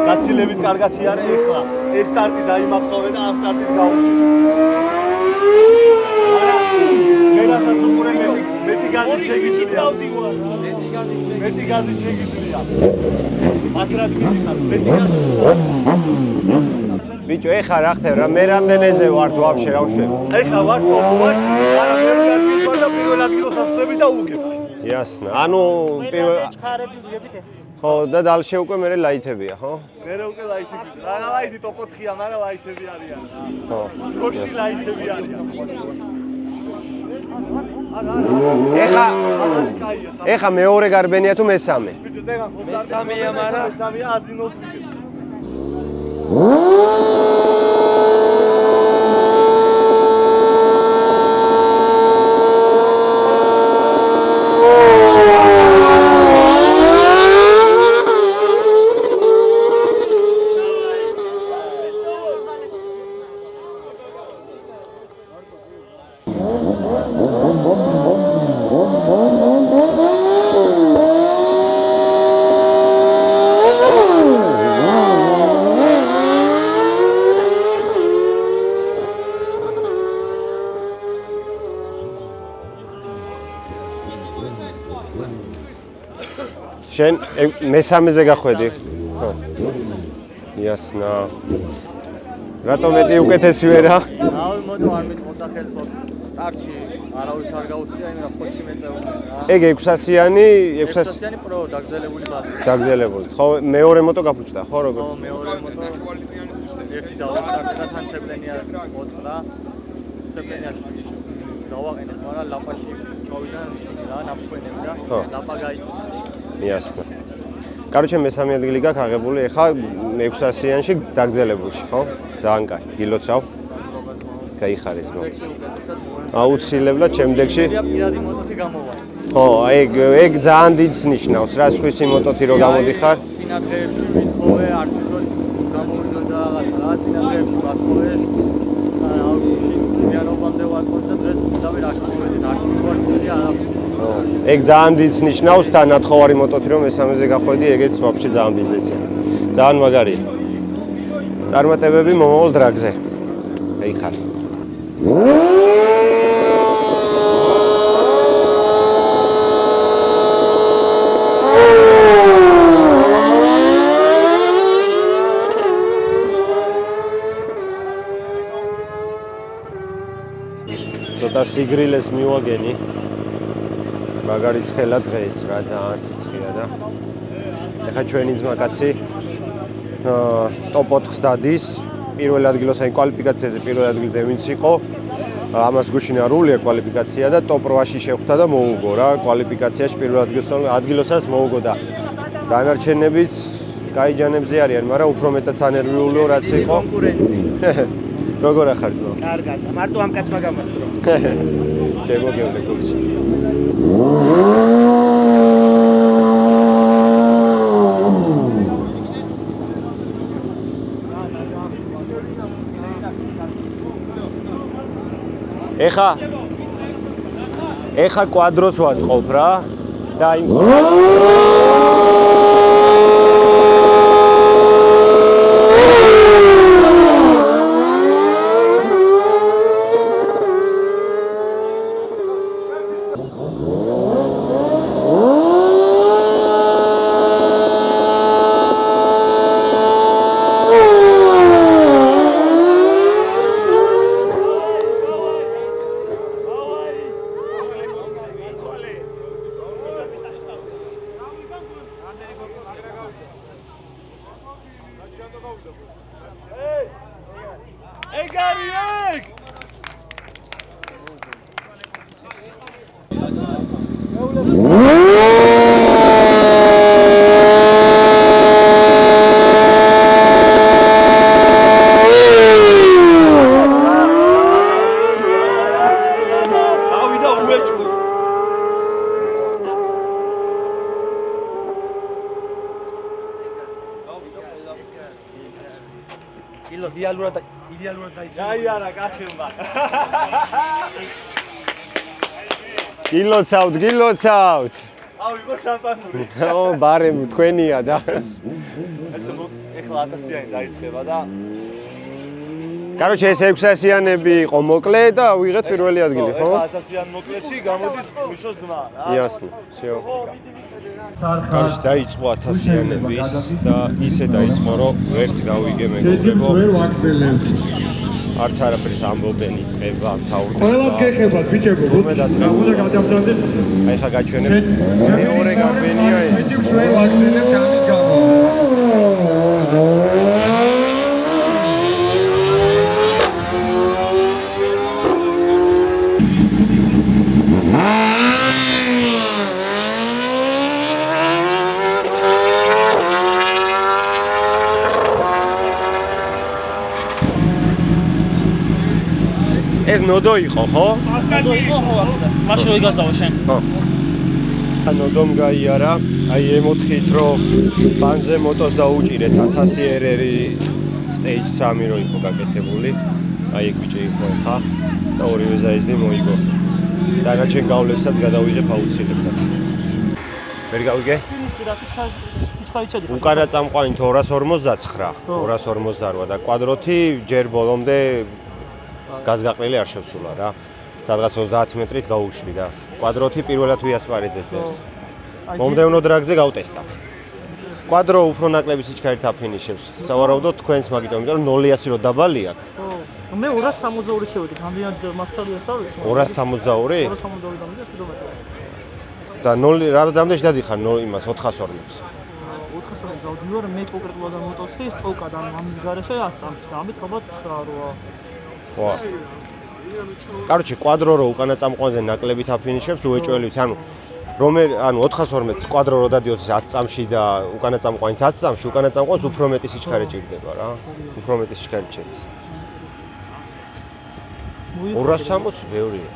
F: გაცილებით კარგად იარე ეხლა. ეს სტარტი დაიმახსოვრე და ამ სტარტით გაუშვი. მე რასაც უყურე მეტი გაზი შეგიძლია. მეტი გაზი შეგიძლია. მაგრად მიდიხარ, მეტი გაზი.
A: ბიჭო, ეხა რა ხდება რა? მე რამდენეზე ვარ ვაფშე რა ვშვებ?
F: ეხლა ვარ ტოპობაში, არა მე გადმივარ და პირველ ადგილას ასწრები და უგებთ.
A: იასნა. ანუ პირველ
B: ჩქარები ვიგებით ეხლა.
A: ხო და დალშე უკვე მე ლაითებია, ხო?
F: მე უკვე ლაითები. რა ლაითი ტოპ 4-ია, მაგრამ ლაითები არიან რა.
A: ხო.
F: გოში ლაითები არიან.
A: ეხა მეორე გარბენია თუ მესამე?
F: ბიჭო, ზეგან ხო
D: მესამეა, მაგრამ
F: მესამეა აძინოს ვიგებთ.
A: შენ მესამეზე გახვედი? ხო. იასნა. რატომ მეტი უკეთესი ვერა?
D: მოდო არ მეწყობდა ხელს სტარტში არავის არ გაუწია, იმენა ხოჩი მეწეუნა რა.
A: ეგ 600-იანი,
D: 600-იანი პრო დაგზელებული ბაზა.
A: დაგზელებული. ხო, მეორე მოტო გაფუჭდა, ხო როგორ?
D: ხო, მეორე მოტო. ერთი დავასტარტე და თან ცეპლენია მოწყდა. ცეპლენიაში დავაყენეთ, მაგრამ ლაპაში ჩავიდა ისინი რა, ნაფქვენები და ლაპა გაიწვა.
A: იასნა. კაროჩე მესამე ადგილი გაქვს აღებული, ეხა 600-იანში დაგზელებულში, ხო? ძალიან კაი, გილოცავ. გაიხარეთ მო. აუცილებლად შემდეგში.
D: პირადი მოტოთი გამოვა.
A: ხო, ეგ ძალიან დიდს ნიშნავს, რა სხვისი მოტოთი რო გამოდიხარ.
D: წინა დღეებში ვითხოვე, არც ვიცოდი გამოვიდო და რაღაცა რა, წინა დღეებში ვაცხოვე. აუგუსტში იანობამდე ვაცხოვე და დღეს დავი რა გამოვედი, არც მივარჩი არა.
A: ეგ ძალიან დიდს ნიშნავს და ნათხოვარი მოტოთი რომ მესამეზე გახვედი, ეგეც ვაფშე ძალიან ბიზნესია. ძალიან მაგარია. წარმატებები მომავალ დრაგზე. გაიხარ. ცოტა სიგრილეს მივაგენი. მაგარი ცხელა დღეს რა ძალიან სიცხეა და ეხა ჩვენი ძმაკაცი ტოპ 4-ს დადის პირველ ადგილას აი კვალიფიკაციაზე პირველ ადგილზე ვინც იყო ამას გუშინა რულია კვალიფიკაცია და ტოპ 8-ში შეხვდა და მოუგო რა კვალიფიკაციაში პირველ ადგილოსაც მოუგო და დანარჩენებიც გაიჯანებზე არიან მაგრამ უფრო მეტად ანერვიულიო რაც იყო კონკურენტი როგორ ახარ ძმა?
D: კარგად, მარტო ამ კაცმა გამასწრო.
A: შემოგევლე გოგში. ეხა კვადროს ვაწყობ რა და იმ
D: იდეალურად დაიჭირა.
F: აი არა, კახელმა.
A: გილოცავთ.
F: აუ, იყო შამპანური.
A: ო, ბარემ თქვენია და.
F: ეხლა 1000-იანი დაიწყება და
A: Короче, ეს 600-იანები იყო მოკლე და ვიღეთ პირველი ადგილი, ხო?
F: ეხლა 1000-იან მოკლეში გამოდის მიშოს ძმა.
A: Ясно. Всё. Короче, დაიწყო 1000-იანების და ისე დაიწყო, რომ ვერც გავიგე მეგობრებო. არც არაფერს ამბობენ იწყება თავი.
E: ყველას გეხებათ ბიჭებო, უნდა გადავზარდეს.
A: აი ხა გაჩვენებ. მეორე გამბენია ეს.
E: ჩვენ ვაგზელებ გამის გამო.
A: ეს ნოდო იყო, ხო?
D: მაშინ რო იგაზავო შენ.
A: ხო. ნოდომ გაიარა, აი ემოთხით რომ ბანზე მოტოს დაუჭირეთ 1000 RR stage 3 რო იყო გაკეთებული. აი ეგ ბიჭი იყო ხა და ორივე ზაიზდი მოიგო. დანარჩენ გავლებსაც გადავიღებ აუცილებლად. ვერ გავიგე? უკანა წამყვანი 259, 258 და კვადროთი ჯერ ბოლომდე გაზგაყრილი არ შევსულა რა. სადღაც 30 მეტრით გაუშვი და კვადროთი პირველად ვიასპარეზე წერს. მომდევნო დრაგზე გავტესტა. კვადრო უფრო ნაკლები სიჩქარით აფინიშებს. სავარაუდოდ თქვენს მაგიტომ, იმიტომ რომ 0-100 რო დაბალი აქვს.
G: მე 262 შევედი, რამდენად მასწავლე ასწავლეს?
A: 262?
G: 262 დამიდეს სპიდომეტრი.
A: და 0 რამდენში დადიხარ 0 იმას 440-ს?
G: 440 დავდივარ, მე კონკრეტულად მოტოციკლს ტოკა და ამის გარეშე 10 წამს და ამით ალბათ 9-8.
A: ხო. Короче, კვადრო რო უკანა წამყვანზე ნაკლებით აფინიშებს, უეჭველივთ, ანუ 412-ს კვადრო რო დადიოს 10 წამში და უკანა წამყვანიც 10 წამში, უკანა წამყვანს უფრო მეტი სიჩქარე ჭირდება რა. უფრო მეტი სიჩქარე ჭირს. 260 ბევრია.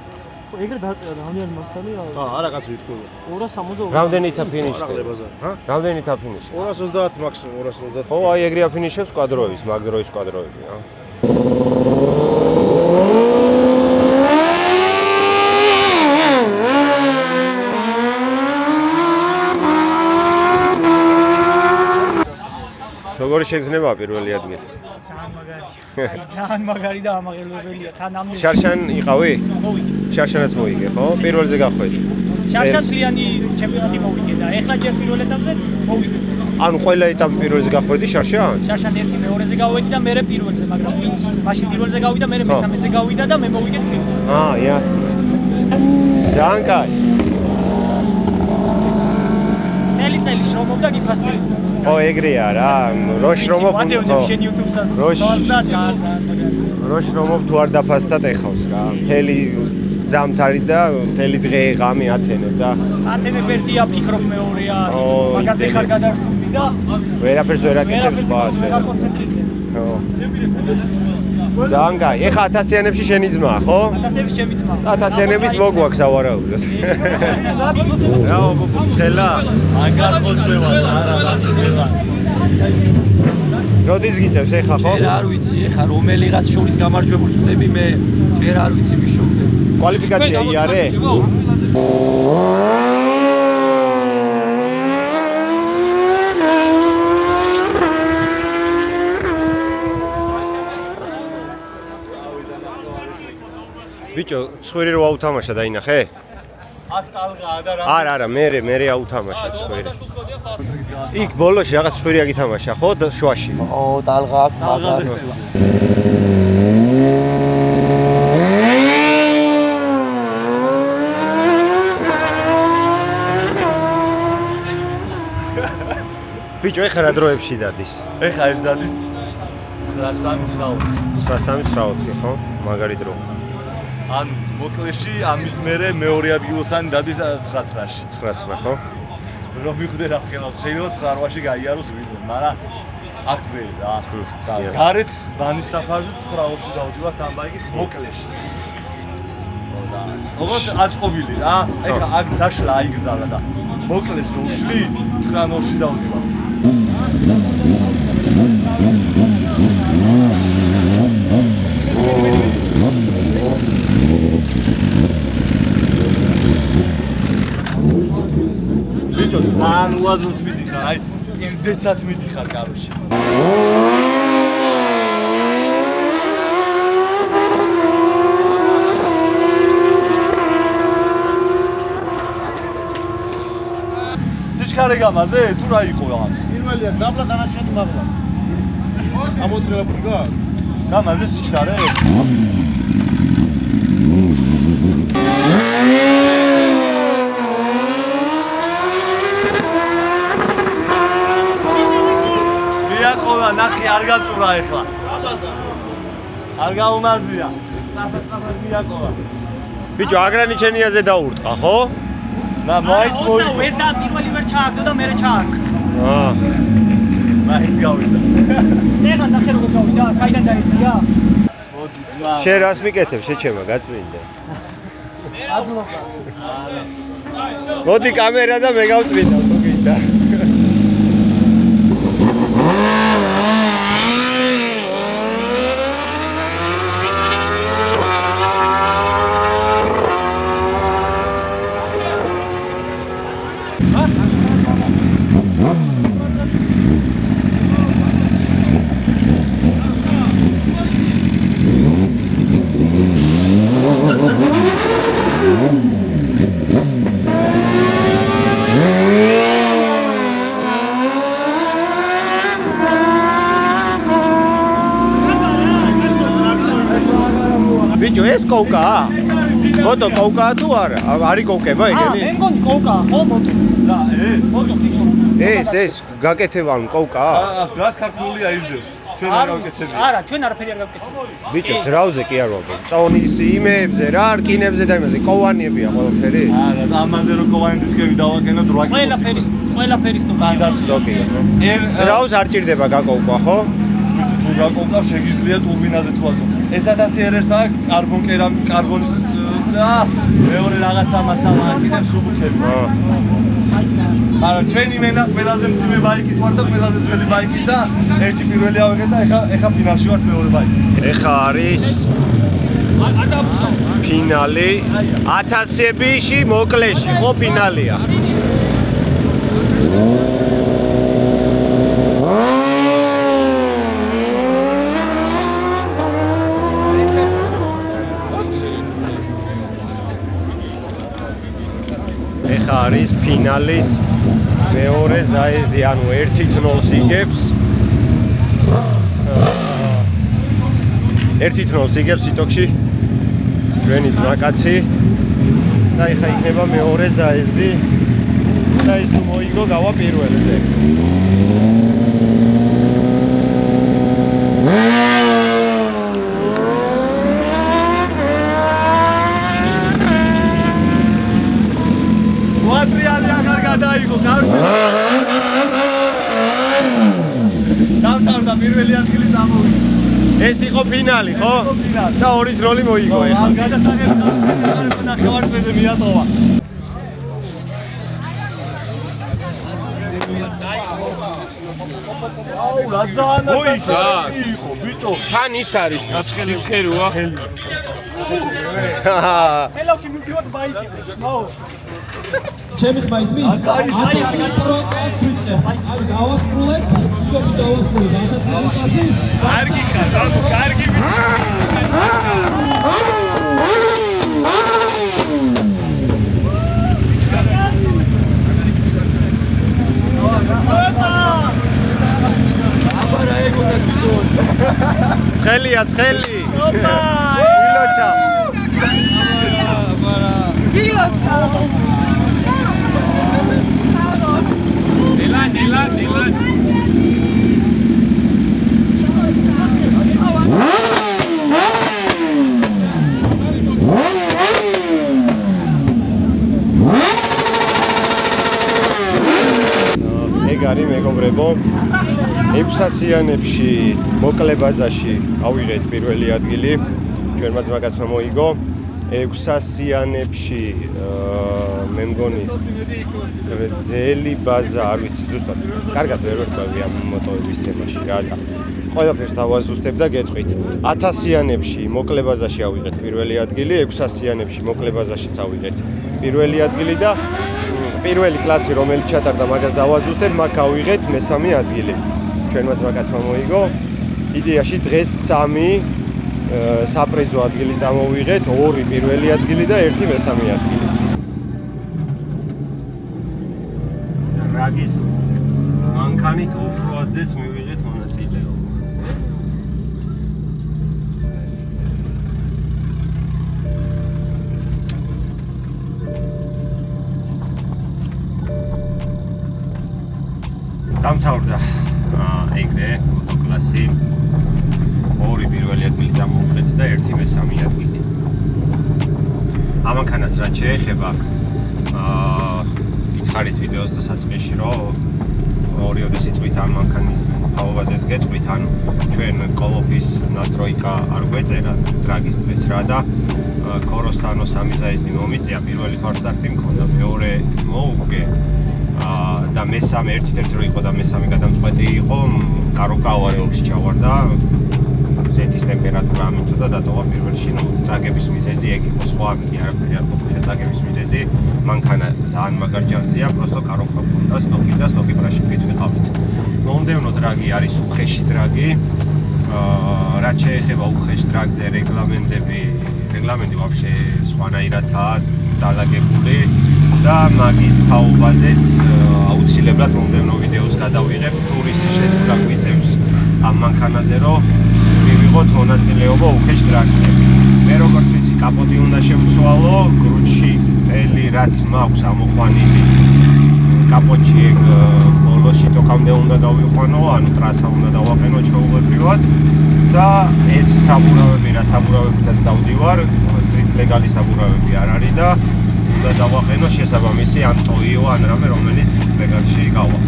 G: ხო, ეგრე დაწერა, რამდენი მართალია?
C: არა კაცი ვიტყვი.
G: 260.
A: რამდენით აფინიშებს? რამდენით აფინიშებს?
C: 230 მაქსიმუმ 230.
A: ხო, აი ეგრე აფინიშებს კვადროების, მაგ დროის კვადროები რა. როგორი შეგრძნება პირველი ადგილი?
G: ძალიან მაგარი. ძალიან მაგარი და ამაღლებელია. თან ამ
A: შარშან იყავი?
G: მოვიგე.
A: შარშანაც მოიგე, ხო? პირველზე გახვედი.
G: შარშან ფლიანი ჩემპიონატი მოვიგე და ეხლა ჯერ პირველ ეტაპზეც მოვიგე.
A: ანუ ყველა ეტაპი პირველზე გახვედი შარშან?
G: შარშან ერთი მეორეზე გავედი და მე პირველზე, მაგრამ ვინც მაშინ პირველზე გავიდა, მე მესამეზე გავიდა და მე მოვიგე წინ.
A: იასნე. ძალიან კაი.
G: მელი წელი შრომობდა გიფასტელი.
A: ხო, ეგრეა რა. რო შრომობ
G: ვადევნებ შენ YouTube-საც. და ძალიან მაგარი.
A: რო შრომობ თუ არ დაფასდათ ეხავს რა. მთელი ზამთარი და მთელი დღე ღამე ათენებ და
G: ათენებ ერთია, ფიქრობ მეორეა. მაგაზე ხარ გადართული და
A: ვერაფერს ვერ აკეთებს სხვას. ხო. ძალიან კაი. ეხა 1000-იანებში შენი ძმაა, ხო?
G: 1000-ების ჩემი ძმა.
A: 1000-იანების მოგვაქვს ავარაუდოდ. რა ოფუცხელა?
F: აგარ ხოცევა არა ხოცევა.
A: როდის გიწევს ეხა, ხო?
D: ჯერ არ ვიცი, ეხა რომელიღაც შორის გამარჯვებულს ვხვდები მე, ჯერ არ ვიცი ვის შევხვდები.
A: კვალიფიკაცია იარე? ბიჭო, ცხვირი რო აუთამაშა დაინახე?
F: აქ ტალღაა და რა.
A: არა, მე აუთამაშა ცხვირი. იქ ბოლოში რაღაც ცხვირი აგითამაშა, ხო? შუაში.
D: ტალღა აქვს მაგაზე.
A: ბიჭო, ეხლა რა დროებში დადის?
F: ეხა ეს დადის 9:39.
A: 9:39, ხო? მაგარი დრო.
F: ან მოკლეში ამის მერე მეორე ადგილოსანი დადის 9:09-ში.
A: 9:09, ხო?
F: რომ მიხვდე რა ხელას შეიძლება 9:08-ში გაიაროს ვიდეო, მაგრამ აქვე რა. და გარეთ ბანის საფარზე 9:02-ში დავდივართ ამ ბაიკით მოკლეში. და როგორც აწყობილი რა, ეხა აქ დაშლა აიგზალა და მოკლეს რომ ვლით 9:02-ში დავდივართ. ძალიან უაზროდ მიდიხარ, აი პირდეცად მიდიხარ კაროში. სიჩქარე გამაზე თუ რა იყო რა?
E: პირველია დაბლა განაჩენი მაღლა. ამოტრელებული გა?
F: გამაზე სიჩქარე? მიაყოლა ნახი არ გაწურა ეხლა. არ გაუმაზია. საფასაფას მიაყოლა.
A: ბიჭო, აგრანიჩენიაზე დაურტყა, ხო?
F: და მაიც მოიგო.
G: ვერ და პირველი ვერ ჩააგდო და მერე ჩაარყ.
A: აა.
F: მაიც გავიდა.
G: წეღან ნახე როგორ გავიდა, საიდან დაეცია?
F: მოდი ძმა.
A: შენ რას მიკეთებ, შეჩემა გაწმინდა.
G: ადლოკა.
A: მოდი კამერა და მე გავწმინდა, თუ გინდა. ბიჭო, ეს კოუკაა? მოტო კოუკაა თუ არა? არის კოუკება ეგენი?
G: მე მგონი კოუკაა, ხო მოტო.
F: რა,
G: მოტო თვითონ.
A: ეს გაკეთება კოუკაა?
F: გას ქართულია იზდევს. ჩვენ არ გავკეთებია.
G: არა, ჩვენ არაფერი არ გავკეთებია.
A: ბიჭო, ძრავზე კი არ ვაკეთებ. წონის იმებზე რა, რკინებზე და იმაზე კოვანიებია ყველაფერი?
F: არა, ამაზე რო კოვანი დისკები დავაკენოთ, რა
G: ყველაფერი
F: სტანდარტი
A: დოკიო. ძრავს არ ჭირდება გაკოუკვა, ხო?
F: თუ გაკოვკავ შეგიძლია ტურბინაზე თუ ასე. ეს 1000 RR-სა კარბონის და მეორე რაღაცა მასალა კიდევ სუბუქები. არა, ჩვენი მენა ყველაზე მძიმე ბაიკი ვარ და ყველაზე ძველი ბაიკი და ერთი პირველი ავიღეთ და ეხა ფინალში ვარ მეორე ბაიკი.
A: ეხა არის ფინალი 1000-ში მოკლეში, ხო ფინალია. ეხა არის ფინალის მეორე ზაეზდი, ანუ 1-0 იგებს. 1-0 იგებს იტოქში ჩვენი ძმაკაცი და ეხა იქნება მეორე ზაეზდი და ეს თუ მოიგო გავა პირველზე.
F: კვატრიანი აღარ გადაიღო, კარგი. დავთავრდა პირველი ადგილი წამოვიდა.
A: ეს იყო ფინალი, ხო? და 2-0 მოიგო ეხლა.
F: გადასაღებს ნახევარწრეზე მიატოვა. აუ, რა ძალიან იყო, ბიჭო.
C: თან ის არის, სიცხეროა.
G: ხელავში მივდივარ ბაიკზე. მაო.
H: ჩემი ხმა ისმის? აი დავასრულებ, უკვე დავასრულებ 1000.
F: კარგი ხარ, კარგი. აბარა ეგონა სიძო.
A: ცხელია, ცხელი. ოპა! ილოცა.
F: აბარა.
G: ილოცა.
C: დილან.
A: ეგ არის მეგობრებო 600-იანებში მოკლე ბაზაში ავიღეთ პირველი ადგილი ჩვენმა ძმაკაცმა მოიგო 600-იანებში მე მგონი ძელი ბაზა არ ვიცი ზუსტად კარგად ვერ ვერკვევი ამ მოტოების თემაში რა და ყველაფერს დავაზუსტებ და გეტყვით 1000-იანებში მოკლე ბაზაში ავიღეთ პირველი ადგილი 600-იანებში მოკლე ბაზაშიც ავიღეთ პირველი ადგილი და პირველი კლასი რომელიც ჩატარდა მაგას დავაზუსტებ, მაგ გავიღეთ მესამე ადგილი. ჩვენმა ძმაკაცმა მოიგო. იდეაში დღეს 3 საპრიზო ადგილი წამოვიღეთ, 2 პირველი ადგილი და 1 მესამე ადგილი. რაგის მანქანით ოფროადზეც მივიღეთ მონაწილეობა. დამთავრდა ეგრე მოტოკლასი. 2 პირველი ადგილი წამოვიღეთ და 1 მესამე ადგილი. ამანქანას რაც შეეხება, გითხარით ვიდეოს დასაწყისში, რომ ორიოდი სიტყვით ამ მანქანის თაობაზეც გეტყვით, ანუ ჩვენ კოლოფის ნასტროიკა არ გვეწერა დრაგის დღეს რა და კოროსთანო სამი ზაისდი მომიწია, პირველი ფორსტარტი მქონდა, მეორე მოუგე და მესამე ერთ-ერთი რო იყო და მესამე გადამწყვეტი იყო, კაროკა ავარიებში ჩავარდა. ზეთის ტემპერატურა ამიტომ და დატოვა პირველში, ნუ წაგების მიზეზი ეგ იყო, სხვა ამიტი არაფერი არ ყოფილა წაგების მიზეზი. მანქანა ძალიან მაგარ ჯანწია, просто კაროკა ქონდა, სტოკი და სტოკი პრაშით ვიყავით. მომდევნო დრაგი არის უხეში დრაგი. რაც შეეხება უხეშ დრაგზე რეგლამენტი ვაფშე სხვანაირადაა დალაგებული და მაგის თაობაზეც აუცილებლად მომდევნო ვიდეოს გადავიღებ, ტურისტი შეცვლა გვიწევს ამ მანქანაზე, რომ მივიღოთ მონაწილეობა უხეშ დრაგზე. მე როგორც ვიცი, კაპოტი უნდა შევცვალო, გრუჩი ტელი რაც მაქვს ამოყვანილი. კაპოტში ეგ ბოლოში თოქამდე უნდა გავიყვანო, ანუ ტრასა უნდა დავაყენო ჩვეულებრივად და ეს საბურავები რა საბურავებითაც დავდივარ, street legal-ი საბურავები არ არის და უნდა დავაყენო შესაბამისი ან ტოიო ან რამე რომელიც street legal-ში გავა.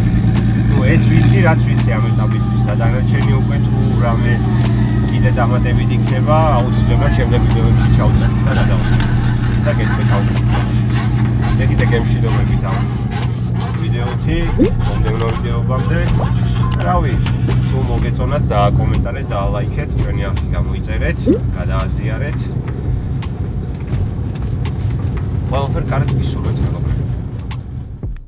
A: ნუ ეს ვიცი, რაც ვიცი ამ ეტაპისთვის, დანარჩენი უკვე თუ რამე კიდე დამატებით იქნება, აუცილებლად შემდეგ ვიდეოებში ჩავწერთ და გადავხდით. და გეტყვით აუცილებლად. კიდე გემშვიდობებით ამ ვიდეოთი, მომდევნო ვიდეობამდე. რავი, თუ მოგეწონათ დააკომენტარეთ, დაალაიქეთ, ჩვენი არხი გამოიწერეთ, გადააზიარეთ. ყველაფერი კარგად გისურვებთ, მეგობრებო.